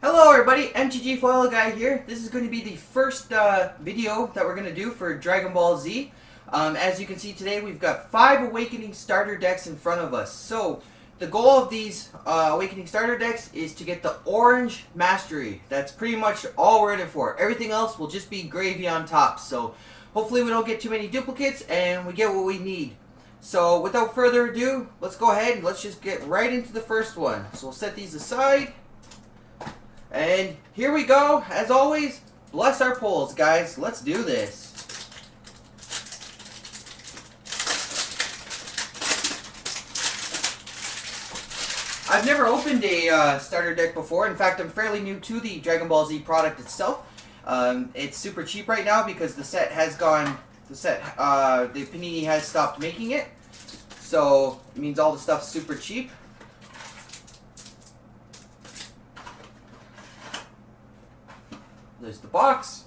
Hello everybody, MTGFoilGuy here. This is going to be the first video that we're going to do for Dragon Ball Z. As you can see today, we've got 5 Awakening starter decks in front of us. So, the goal of these Awakening starter decks is to get the orange mastery. That's pretty much all we're in it for. Everything else will just be gravy on top. So, hopefully we don't get too many duplicates and we get what we need. So, without further ado, let's go ahead and let's just get right into the first one. So, we'll set these aside. And here we go. As always, bless our pulls, guys. Let's do this. I've never opened a starter deck before. In fact, I'm fairly new to the Dragon Ball Z product itself. It's super cheap right now because the set has gone. The Panini has stopped making it, so it means all the stuff's super cheap. There's the box.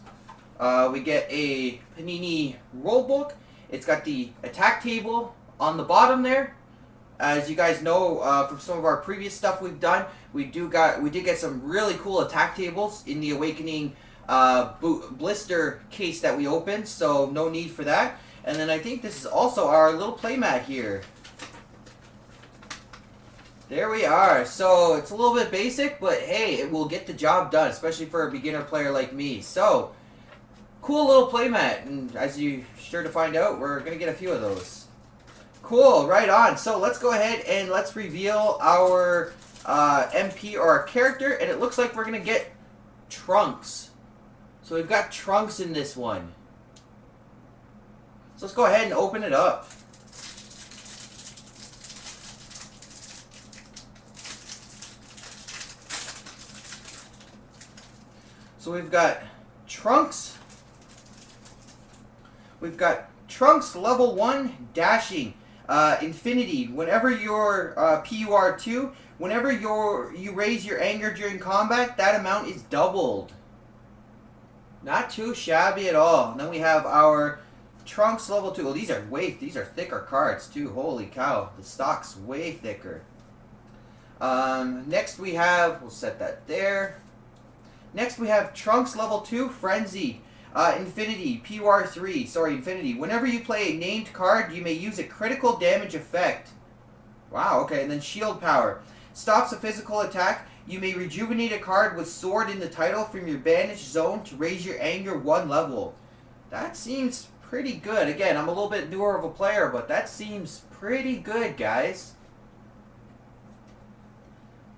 We get a Panini rulebook. It's got the attack table on the bottom there. As you guys know from some of our previous stuff we've done, we did get some really cool attack tables in the Awakening blister case that we opened. So no need for that. And then I think this is also our little playmat here. There we are. So, it's a little bit basic, but hey, it will get the job done, especially for a beginner player like me. So, cool little playmat, and as you're sure to find out, we're going to get a few of those. Cool, right on. So, let's go ahead and let's reveal our MP or our character, and it looks like we're going to get Trunks. So, we've got Trunks in this one. So, let's go ahead and open it up. So we've got Trunks. We've got Trunks level 1 dashing. Infinity. Whenever you're PUR2, whenever you raise your anger during combat, that amount is doubled. Not too shabby at all. And then we have our Trunks level 2. Well, these are thicker cards too. Holy cow. The stock's way thicker. Next we have, we'll set that there. Next we have Trunks level 2 Frenzy. Infinity, PUR3, sorry, Infinity. Whenever you play a named card, you may use a critical damage effect. Wow, okay, and then Shield Power. Stops a physical attack. You may rejuvenate a card with Sword in the title from your banished zone to raise your anger 1 level. That seems pretty good. Again, I'm a little bit newer of a player, but that seems pretty good, guys.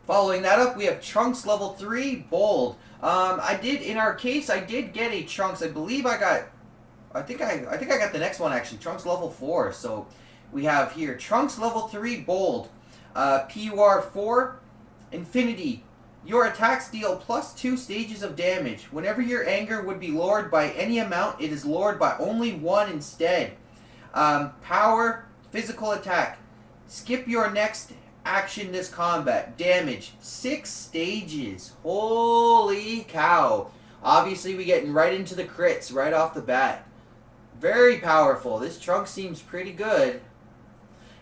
Following that up, we have Trunks level 3 Bold. In our case, I did get a Trunks. I believe I think I got the next one actually. Trunks level 4. So we have here Trunks level 3 Bold, PUR4, Infinity. Your attacks deal +2 stages of damage. Whenever your anger would be lowered by any amount, it is lowered by only 1 instead. Power, physical attack. Skip your next action this combat. Damage 6 stages. Holy cow. Obviously we getting right into the crits right off the bat. Very powerful. This Trunk seems pretty good.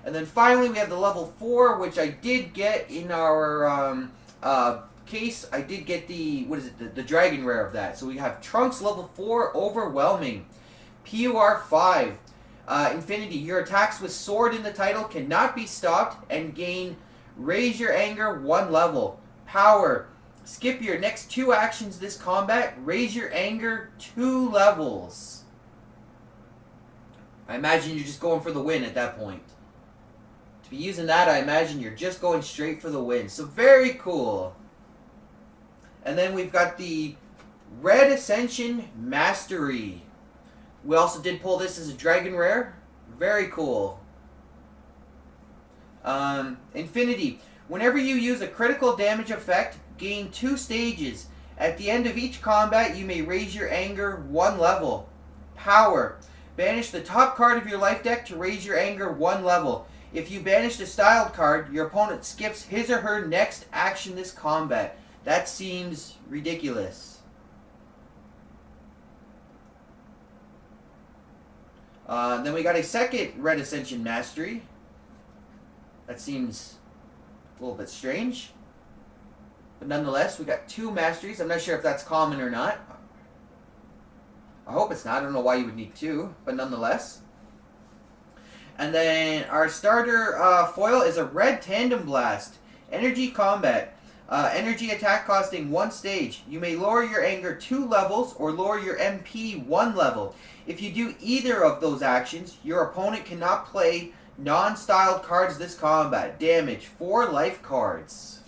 And then finally we have the level 4, which I did get in our case. I did get the, the dragon rare of that. So we have Trunks level 4 Overwhelming, PUR5. Infinity. Your attacks with Sword in the title cannot be stopped and gain Raise Your Anger 1 level. Power. Skip your next 2 actions this combat. Raise your anger 2 levels. I imagine you're just going for the win at that point. To be using that, I imagine you're just going straight for the win. So very cool. And then we've got the Red Ascension Mastery. We also did pull this as a dragon rare. Very cool. Infinity. Whenever you use a critical damage effect, gain 2 stages. At the end of each combat, you may raise your anger 1 level. Power. Banish the top card of your life deck to raise your anger 1 level. If you banish a styled card, your opponent skips his or her next action this combat. That seems ridiculous. Then we got a second Red Ascension Mastery. That seems a little bit strange. But nonetheless, we got 2 masteries. I'm not sure if that's common or not. I hope it's not. I don't know why you would need 2, but nonetheless. And then our starter foil is a red Tandem Blast. Energy combat. Energy attack costing 1 stage. You may lower your anger 2 levels or lower your MP 1 level. If you do either of those actions, your opponent cannot play non-styled cards this combat. Damage 4 life cards.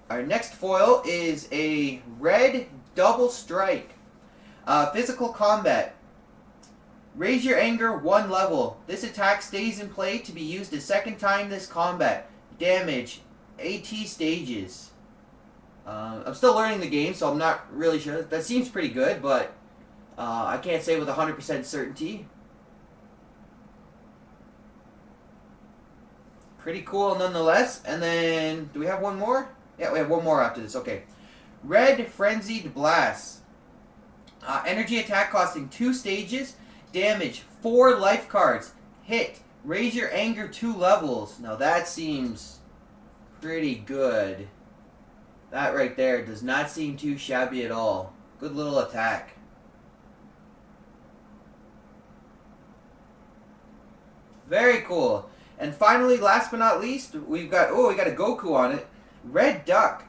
Our next foil is a red Double Strike. Physical combat. Raise your anger 1 level. This attack stays in play to be used a second time this combat. Damage AT stages. I'm still learning the game, so I'm not really sure. That seems pretty good, but I can't say with 100% certainty. Pretty cool nonetheless. And then, do we have one more? Yeah, we have one more after this. Okay. Red Frenzied Blast. Energy attack costing 2 stages. Damage 4 life cards. Hit. Raise your anger 2 levels. Now that seems pretty good. That right there does not seem too shabby at all. Good little attack. Very cool. And finally, last but not least, we've got, we got a Goku on it. Red Duck.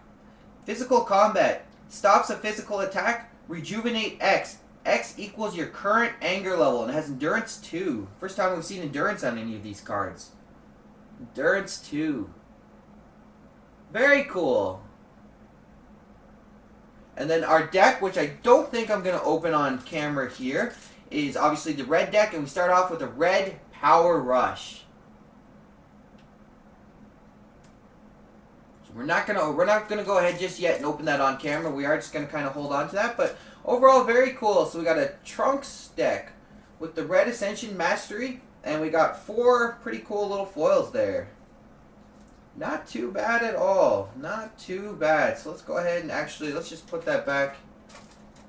Physical combat. Stops a physical attack. Rejuvenate X. X equals your current anger level, and it has Endurance 2. First time we've seen Endurance on any of these cards. Endurance 2. Very cool. And then our deck, which I don't think I'm going to open on camera here, is obviously the red deck, and we start off with a red Power Rush. We're not gonna go ahead just yet and open that on camera. We are just gonna kind of hold on to that, but overall very cool. So we got a Trunks deck with the Red Ascension Mastery, and we got 4 pretty cool little foils there. Not too bad at all. Not too bad. So let's go ahead and actually let's just put that back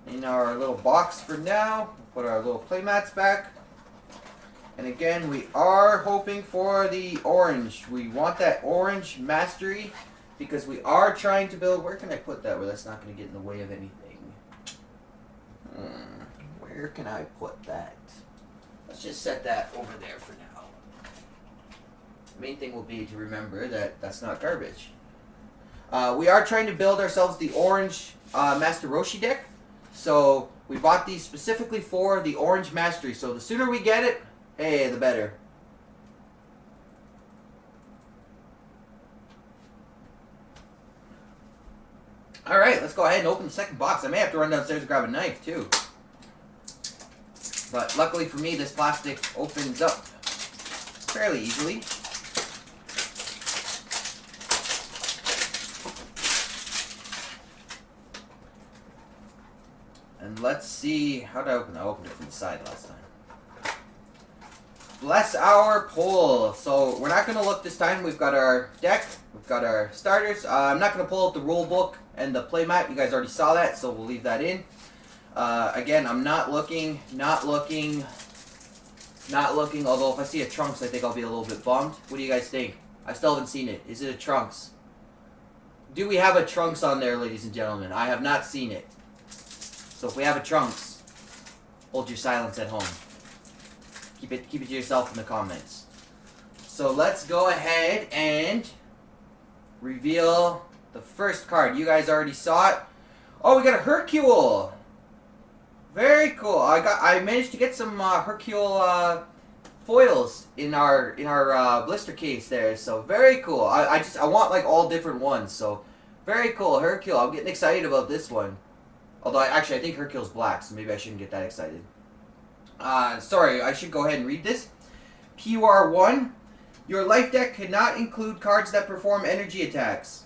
in our little box for now. Put our little playmats back. And again, we are hoping for the orange. We want that orange mastery. Because we are trying to build... Where can I put that where that's not going to get in the way of anything? Where can I put that? Let's just set that over there for now. The main thing will be to remember that that's not garbage. We are trying to build ourselves the orange Master Roshi deck. So we bought these specifically for the orange mastery. So the sooner we get it, hey, the better. Alright, let's go ahead and open the second box. I may have to run downstairs and grab a knife, too. But luckily for me, this plastic opens up fairly easily. And let's see, how did I open that? I opened it from the side last time. Bless our pull. So we're not going to look this time. We've got our deck. We've got our starters. I'm not going to pull out the rule book and the playmat. You guys already saw that, so we'll leave that in. Again, I'm not looking. Although if I see a Trunks, I think I'll be a little bit bummed. What do you guys think? I still haven't seen it. Is it a Trunks? Do we have a Trunks on there, ladies and gentlemen? I have not seen it. So if we have a Trunks, hold your silence at home. Keep it to yourself in the comments. So let's go ahead and reveal the first card. You guys already saw it. Oh, we got a Hercule. Very cool. I managed to get some Hercule foils in our blister case there. So very cool. I want like all different ones. So very cool, Hercule. I'm getting excited about this one. Although I think Hercule's black, so maybe I shouldn't get that excited. Sorry, I should go ahead and read this. PUR1. Your life deck cannot include cards that perform energy attacks.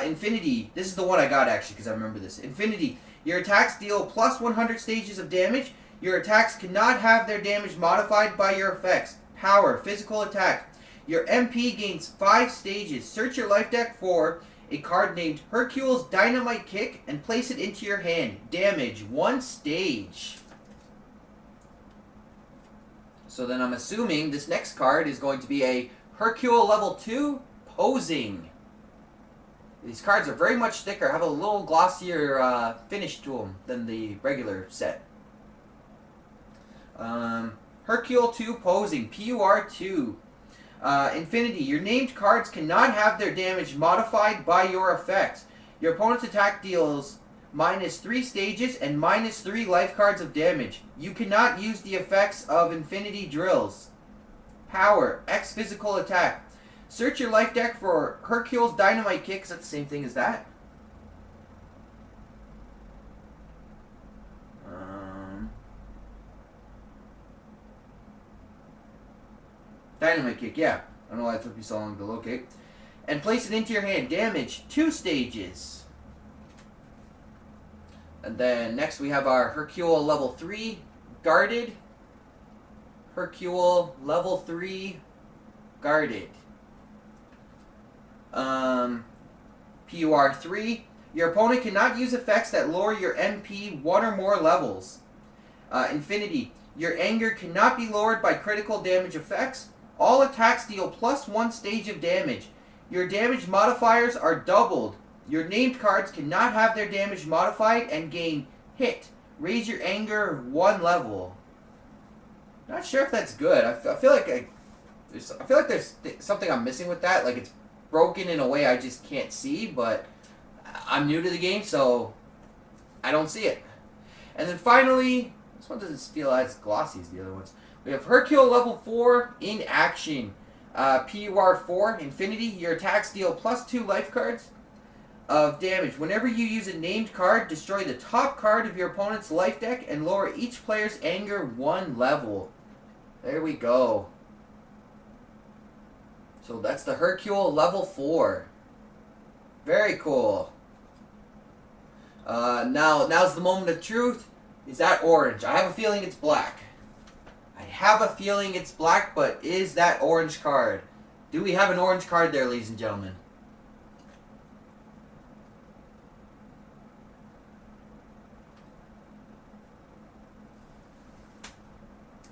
Infinity. This is the one I got, actually, because I remember this. Infinity. Your attacks deal plus 100 stages of damage. Your attacks cannot have their damage modified by your effects. Power. Physical attack. Your MP gains 5 stages. Search your life deck for a card named Hercule's Dynamite Kick and place it into your hand. Damage. 1 stage. So then I'm assuming this next card is going to be a Hercule level 2 Posing. These cards are very much thicker, have a little glossier finish to them than the regular set. Hercule 2 Posing, PUR2. Infinity, your named cards cannot have their damage modified by your effects. Your opponent's attack deals -3 stages and -3 life cards of damage. You cannot use the effects of Infinity Drills. Power, X physical attack. Search your life deck for Hercule's Dynamite Kick. Is that the same thing as that? Dynamite Kick, yeah. I don't know why it took me so long to locate. And place it into your hand. Damage, 2 stages. And then next we have our Hercule level 3 Guarded. Hercule level 3 Guarded. PUR3. Your opponent cannot use effects that lower your MP 1 or more levels. Infinity. Your anger cannot be lowered by critical damage effects. All attacks deal +1 stage of damage. Your damage modifiers are doubled. Your named cards cannot have their damage modified and gain hit. Raise your anger 1 level. Not sure if that's good. I feel like there's something I'm missing with that. Like it's broken in a way I just can't see, but I'm new to the game, so I don't see it. And then finally, this one doesn't feel as glossy as the other ones. We have Hercule level 4 in action. PUR4 Infinity. Your attacks deal +2 life cards of damage. Whenever you use a named card, destroy the top card of your opponent's life deck and lower each player's anger 1 level. There we go. So that's the Hercule level 4. Very cool. Now's the moment of truth. Is that orange? I have a feeling it's black. But is that orange card? Do we have an orange card there, ladies and gentlemen?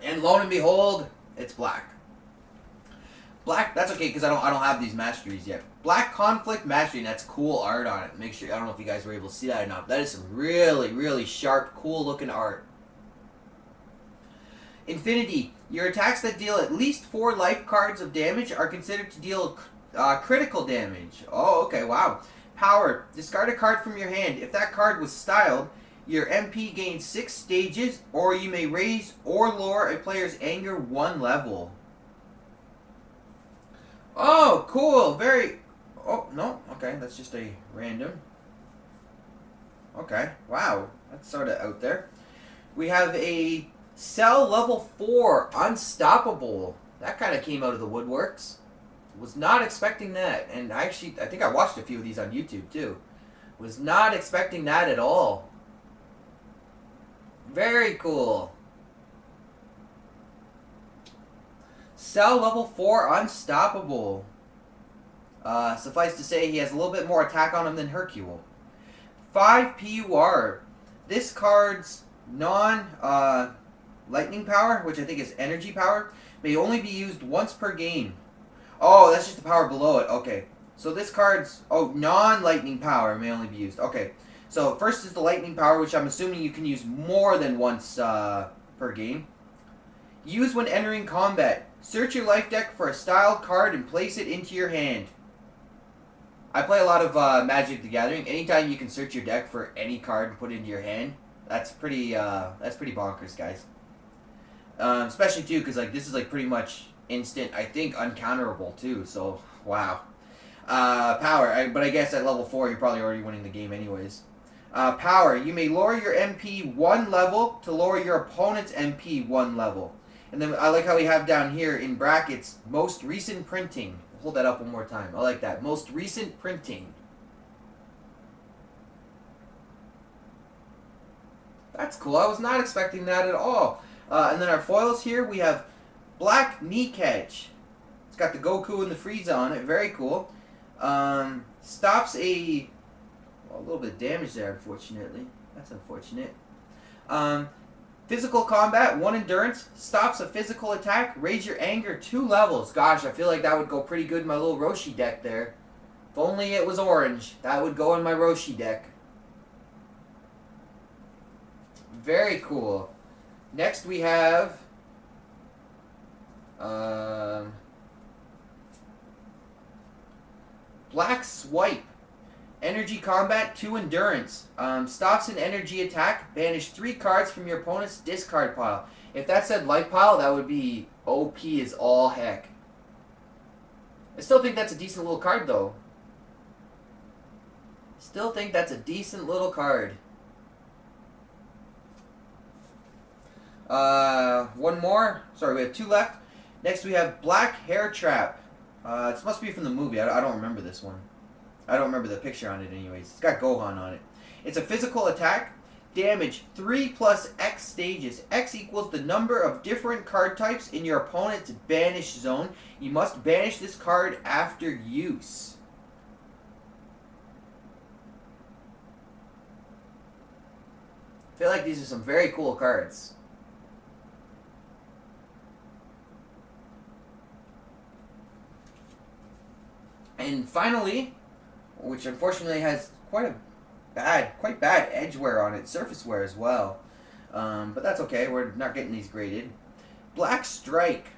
And lo and behold, it's black. Black, that's okay because I don't have these masteries yet. Black Conflict Mastery, and that's cool art on it. Make sure, I don't know if you guys were able to see that or not. That is some really, really sharp, cool looking art. Infinity, your attacks that deal at least 4 life cards of damage are considered to deal critical damage. Oh, okay, wow. Power, discard a card from your hand. If that card was styled, your MP gains 6 stages, or you may raise or lower a player's anger 1 level. Oh, cool. Very... Oh, no. Okay, that's just a random. Okay, wow. That's sort of out there. We have a Cell level 4 Unstoppable. That kind of came out of the woodworks. Was not expecting that. And I think I watched a few of these on YouTube, too. Was not expecting that at all. Very cool. Cell level 4 Unstoppable. Suffice to say, he has a little bit more attack on him than Hercule. 5 PUR. This card's non-lightning power, which I think is energy power, may only be used once per game. Oh, that's just the power below it. Okay. So this card's... Oh, non-lightning power may only be used. Okay. So first is the lightning power, which I'm assuming you can use more than once per game. Use when entering combat. Search your life deck for a styled card and place it into your hand. I play a lot of Magic the Gathering. Anytime you can search your deck for any card and put it into your hand, that's pretty bonkers, guys. Especially too, because like this is like pretty much instant. I think uncounterable too. So wow. Power, but I guess at level 4 you're probably already winning the game anyways. Power, you may lower your MP 1 level to lower your opponent's MP 1 level. And then I like how we have down here in brackets, most recent printing. Hold that up one more time. I like that. Most recent printing. That's cool. I was not expecting that at all. And then our foils here, we have Black Knee Catch. It's got the Goku and the Frieza on it. Very cool. Stops a little bit of damage there, unfortunately. That's unfortunate. Physical combat, 1 endurance, stops a physical attack, raise your anger 2 levels. Gosh, I feel like that would go pretty good in my little Roshi deck there. If only it was orange, that would go in my Roshi deck. Very cool. Next we have Black Swipe. Energy combat, 2 endurance. Stops an energy attack. Banish 3 cards from your opponent's discard pile. If that said life pile, that would be OP as all heck. I still think that's a decent little card, though. Still think that's a decent little card. One more. Sorry, we have 2 left. Next we have Black Hair Trap. This must be from the movie. I don't remember this one. I don't remember the picture on it anyways. It's got Gohan on it. It's a physical attack. Damage 3 plus X stages. X equals the number of different card types in your opponent's banish zone. You must banish this card after use. I feel like these are some very cool cards. And finally, which unfortunately has quite bad edge wear on it, surface wear as well. But that's okay, we're not getting these graded. Black Strike.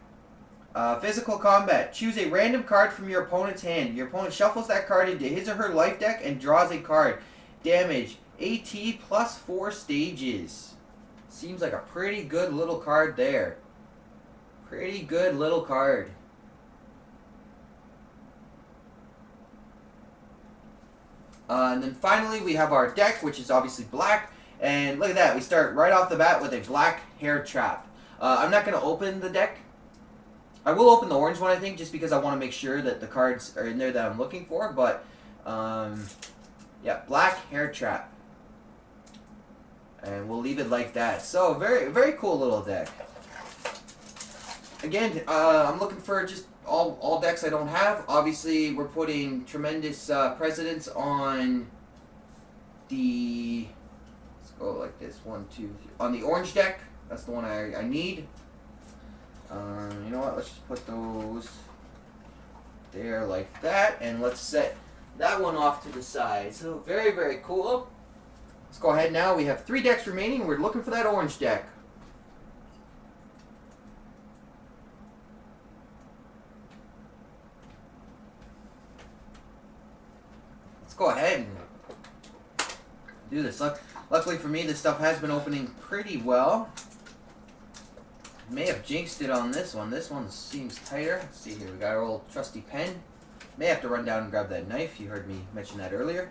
Physical combat. Choose a random card from your opponent's hand. Your opponent shuffles that card into his or her life deck and draws a card. Damage. AT plus 4 stages. Seems like a pretty good little card there. Pretty good little card. And then finally we have our deck, which is obviously black. And look at that, we start right off the bat with a Black Hair Trap. I'm not going to open the deck. I will open the orange one, I think, just because I want to make sure that the cards are in there that I'm looking for. But, yeah, Black Hair Trap. And we'll leave it like that. So, very, very cool little deck. Again, I'm looking for just all decks I don't have. Obviously, we're putting tremendous precedence on the... Let's go like this. 1, 2, 3. On the orange deck. That's the one I need. You know what? Let's just put those there like that. And let's set that one off to the side. So, very, very cool. Let's go ahead now. We have 3 decks remaining. We're looking for that orange deck. Let's go ahead and do this. Luckily for me, this stuff has been opening pretty well. May have jinxed it on this one. This one seems tighter. Let's see here. We got our old trusty pen. May have to run down and grab that knife. You heard me mention that earlier.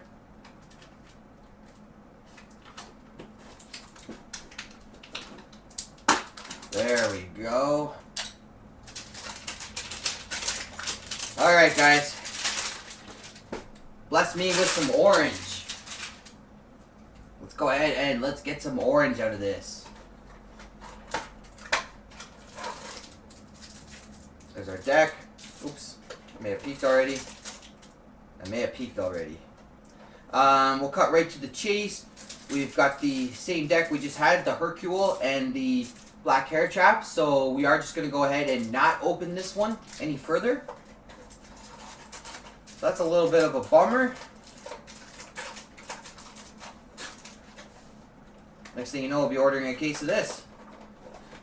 There we go. Alright, guys. Bless me with some orange. Let's go ahead and let's get some orange out of this. There's our deck. Oops. I may have peeked already. We'll cut right to the chase. We've got the same deck we just had, the Hercule and the Black Hair Trap. So we are just going to go ahead and not open this one any further. So that's a little bit of a bummer. Next thing you know, we'll be ordering a case of this.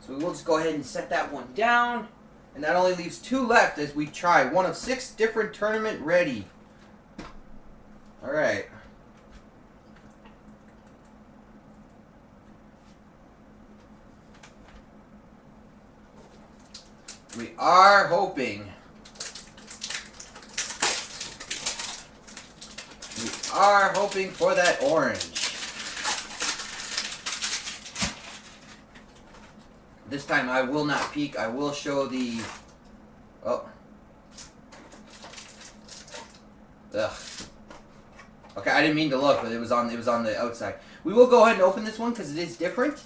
So we will just go ahead and set that one down. And that only leaves 2 left as we try one of 6 different tournament ready. Alright. We are hoping. We are hoping for that orange. This time I will not peek. I will show the... Oh. Ugh. Okay, I didn't mean to look, but it was on the outside. We will go ahead and open this one because it is different.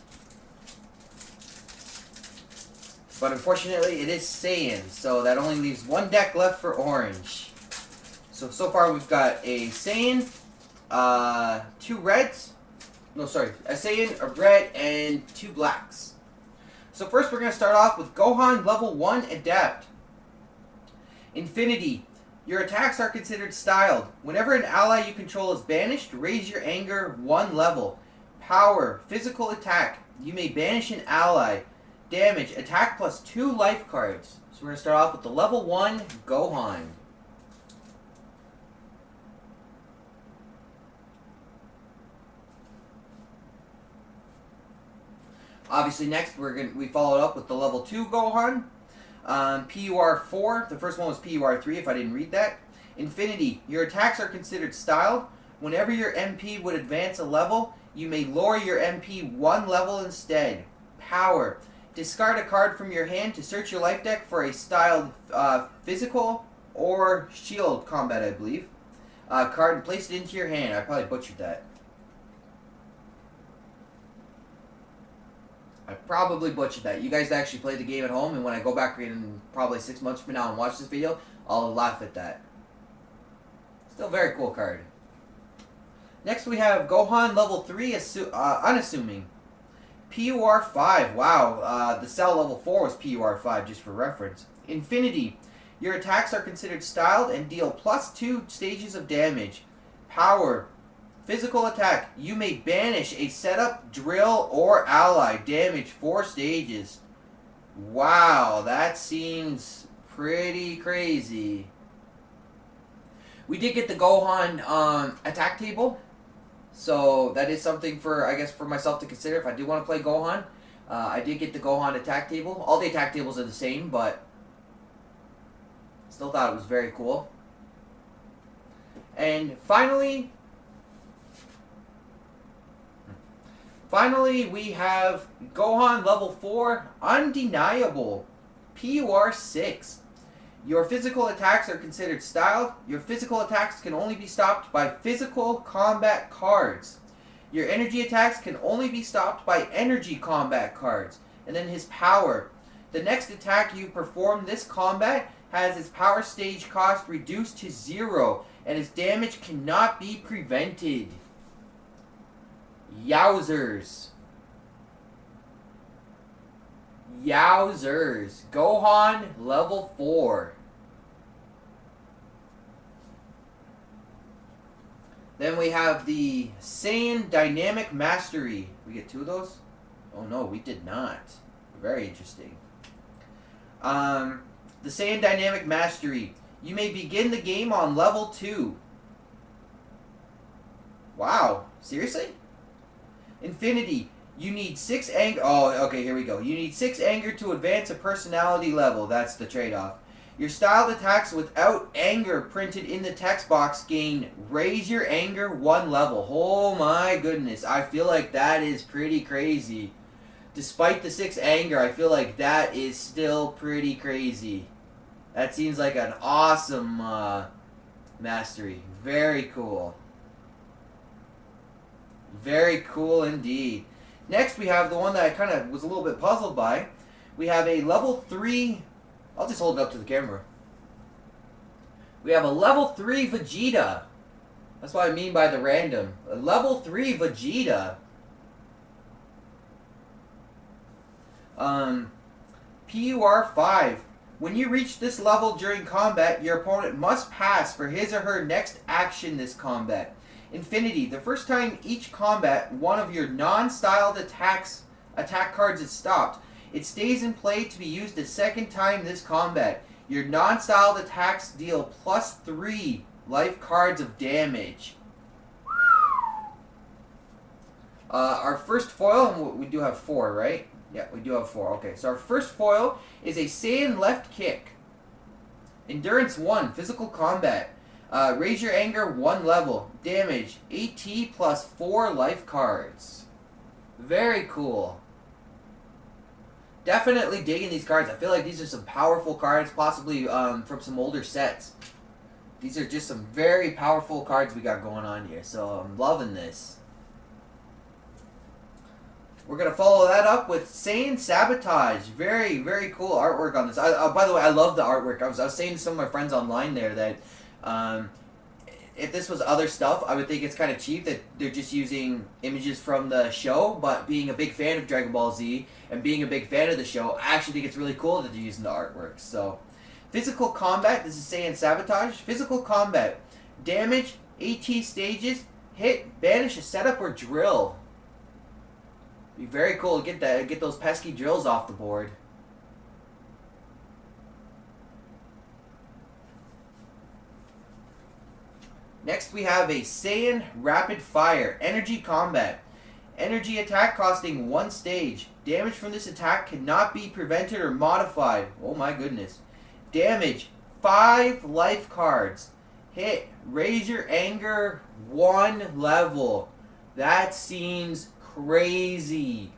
But unfortunately, it is Saiyan, so that only leaves 1 deck left for orange. So far we've got a Saiyan, 2 reds, No, sorry. A Saiyan, a red, and 2 blacks. So first we're going to start off with Gohan level 1 Adapt. Infinity. Your attacks are considered styled. Whenever an ally you control is banished, raise your anger 1 level. Power. Physical attack. You may banish an ally. Damage. Attack plus 2 life cards. So we're going to start off with the level 1 Gohan. Obviously next we followed up with the level 2 Gohan. PUR 4. The first one was PUR 3 if I didn't read that. Infinity. Your attacks are considered styled. Whenever your MP would advance a level, you may lower your MP 1 level instead. Power. Discard a card from your hand to search your life deck for a styled physical or shield combat, I believe. Card and place it into your hand. I probably butchered that. I probably butchered that. You guys actually play the game at home, and when I go back in probably 6 months from now and watch this video, I'll laugh at that. Still a very cool card. Next we have Gohan level 3 Unassuming. PUR 5. Wow, the Cell level 4 was PUR 5, just for reference. Infinity. Your attacks are considered styled and deal plus 2 stages of damage. Power. Physical attack. You may banish a setup, drill, or ally. Damage 4 stages. Wow, that seems pretty crazy. We did get the Gohan attack table. So that is something for, I guess, for myself to consider if I do want to play Gohan. I did get the Gohan attack table. All the attack tables are the same, but still thought it was very cool. And finally, we have Gohan level 4 Undeniable. PUR 6. Your physical attacks are considered styled. Your physical attacks can only be stopped by physical combat cards. Your energy attacks can only be stopped by energy combat cards. And then his power. The next attack you perform this combat has its power stage cost reduced to 0, and its damage cannot be prevented. Yowzers. Yowzers. Gohan level 4. Then we have the Saiyan Dynamic Mastery. We get 2 of those? Oh no, we did not. Very interesting. The Saiyan Dynamic Mastery. You may begin the game on level 2. Wow. Seriously? Infinity. You need 6 anger. Oh, okay, here we go. You need 6 anger to advance a personality level. That's the trade-off. Your styled attacks without anger printed in the text box gain raise your anger 1 level. Oh my goodness. I feel like that is pretty crazy. Despite the 6 anger, I feel like that is still pretty crazy. That seems like an awesome mastery. Very cool. Very cool indeed. Next we have the one that I kind of was a little bit puzzled by. We have a level 3... I'll just hold it up to the camera. We have a level 3 Vegeta. That's what I mean by the random. A level 3 Vegeta. PUR 5. When you reach this level during combat, your opponent must pass for his or her next action this combat. Infinity. The first time each combat, one of your non-styled attack cards is stopped. It stays in play to be used a second time this combat. Your non-styled attacks deal plus 3 life cards of damage. Our first foil, we do have 4, right? Yeah, we do have 4. Okay, so our first foil is a Saiyan left kick. Endurance 1, physical combat. Raise your anger 1 level. Damage, AT plus 4 life cards. Very cool. Definitely digging these cards. I feel like these are some powerful cards, possibly from some older sets. These are just some very powerful cards we got going on here, so I'm loving this. We're going to follow that up with Saiyan Sabotage. Very, very cool artwork on this. By the way, I love the artwork. I was saying to some of my friends online there that if this was other stuff, I would think it's kind of cheap that they're just using images from the show. But being a big fan of Dragon Ball Z and being a big fan of the show, I actually think it's really cool that they're using the artwork. So, physical combat. This is saying sabotage. Physical combat. Damage, AT stages, hit, banish a setup or drill. Be very cool to get those pesky drills off the board. Next we have a Saiyan Rapid Fire. Energy Combat. Energy attack costing 1 stage. Damage from this attack cannot be prevented or modified. Oh my goodness. Damage, 5 life cards. Hit, raise your anger 1 level. That seems crazy.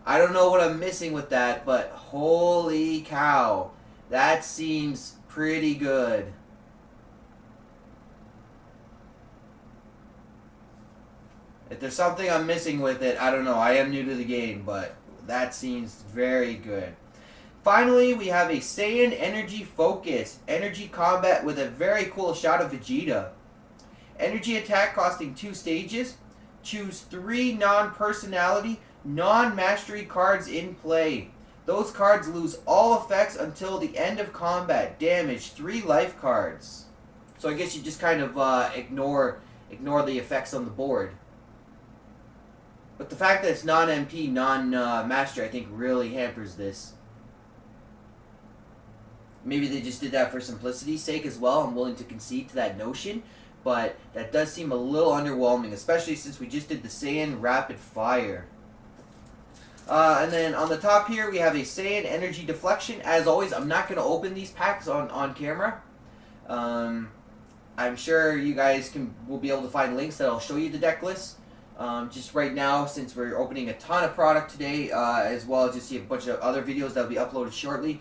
I don't know what I'm missing with that, but holy cow. That seems pretty good. If there's something I'm missing with it, I don't know. I am new to the game, but that seems very good. Finally, we have a Saiyan Energy Focus. Energy Combat with a very cool shot of Vegeta. Energy attack costing 2 stages. Choose 3 non-personality, non-mastery cards in play. Those cards lose all effects until the end of combat. Damage, 3 life cards. So I guess you just kind of ignore the effects on the board. But the fact that it's non-MP, non-master, I think really hampers this. Maybe they just did that for simplicity's sake as well. I'm willing to concede to that notion. But that does seem a little underwhelming, especially since we just did the Saiyan Rapid Fire. And then on the top here, we have a Saiyan Energy Deflection. As always, I'm not going to open these packs on camera. I'm sure you guys will be able to find links that I'll show you the deck list. Just right now, since we're opening a ton of product today, as well as you see a bunch of other videos that will be uploaded shortly,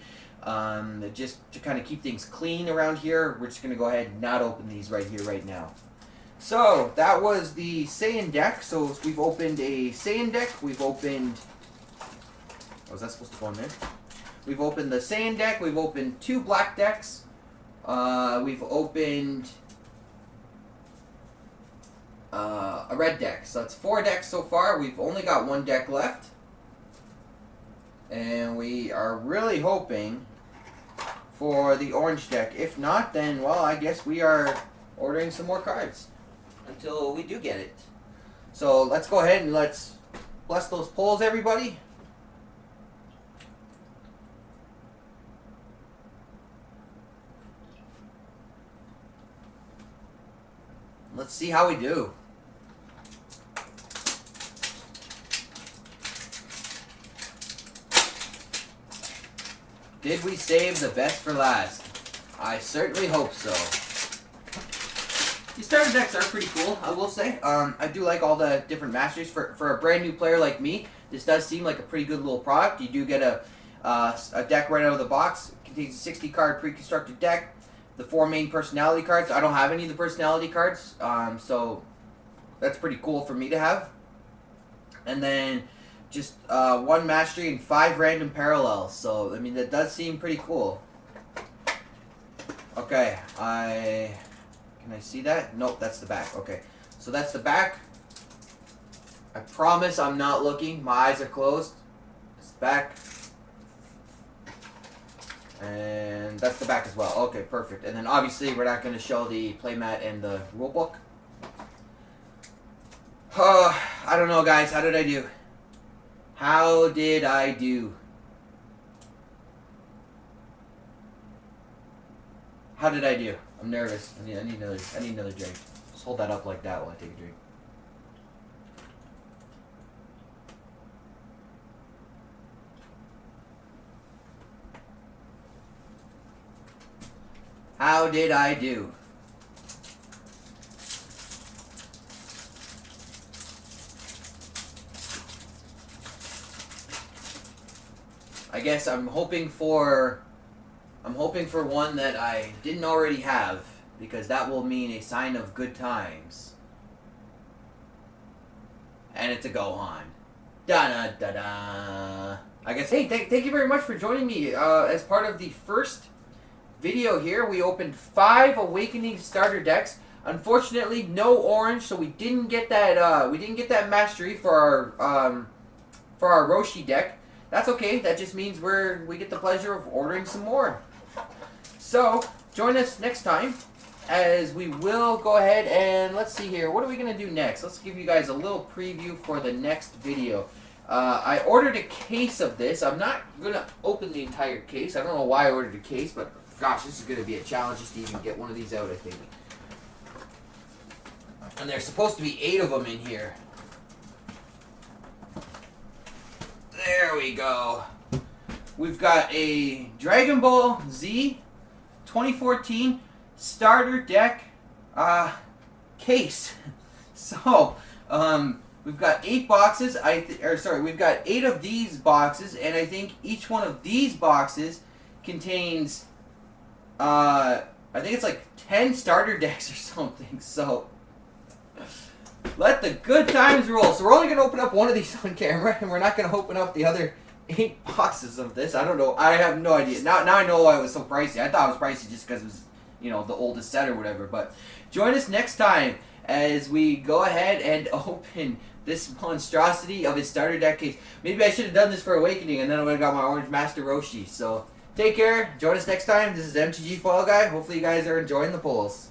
just to kind of keep things clean around here, we're just going to go ahead and not open these right here, right now. So, that was the Saiyan deck. So, we've opened a Saiyan deck. We've opened... Oh, was that supposed to go in there? We've opened the Saiyan deck. We've opened 2 black decks. We've opened... a red deck. So that's 4 decks so far. We've only got 1 deck left. And we are really hoping for the orange deck. If not, then, well, I guess we are ordering some more cards until we do get it. So let's go ahead and let's bless those polls, everybody. Let's see how we do. Did we save the best for last? I certainly hope so. These starter decks are pretty cool, I will say. I do like all the different masters. For a brand new player like me, this does seem like a pretty good little product. You do get a deck right out of the box. It contains a 60 card pre-constructed deck. The 4 main personality cards. I don't have any of the personality cards, so that's pretty cool for me to have. And then just 1 mastery and 5 random parallels. So, I mean, that does seem pretty cool. Okay, can I see that? Nope, that's the back. Okay, so that's the back. I promise I'm not looking. My eyes are closed. It's the back. And that's the back as well. Okay, perfect. And then obviously we're not going to show the playmat and the rulebook. I don't know, guys. How did I do? How did I do? How did I do? I'm nervous. I need another drink. Just hold that up like that while I take a drink. How did I do? I guess I'm hoping for one that I didn't already have, because that will mean a sign of good times. And it's a Gohan. Da-da-da-da. I guess, hey, thank you very much for joining me as part of the first video here. We opened 5 Awakening starter decks. Unfortunately, no orange, so we didn't get that mastery for our Roshi deck. That's okay. That just means we get the pleasure of ordering some more. So join us next time, as we will go ahead and let's see here. What are we gonna do next? Let's give you guys a little preview for the next video. I ordered a case of this. I'm not gonna open the entire case. I don't know why I ordered a case, but gosh, this is gonna be a challenge just to even get one of these out, I think. And there's supposed to be 8 of them in here. There we go. We've got a Dragon Ball Z 2014 starter deck case. So, we've got 8 boxes. We've got 8 of these boxes, and I think each one of these boxes contains, I think it's like 10 starter decks or something. So, let the good times roll. So we're only going to open up one of these on camera, and we're not going to open up the other 8 boxes of this. I don't know. I have no idea. Now I know why it was so pricey. I thought it was pricey just because it was, you know, the oldest set or whatever. But join us next time as we go ahead and open this monstrosity of a starter deck case. Maybe I should have done this for Awakening, and then I would have got my Orange Master Roshi. So take care. Join us next time. This is MTGFoilGuy. Hopefully you guys are enjoying the polls.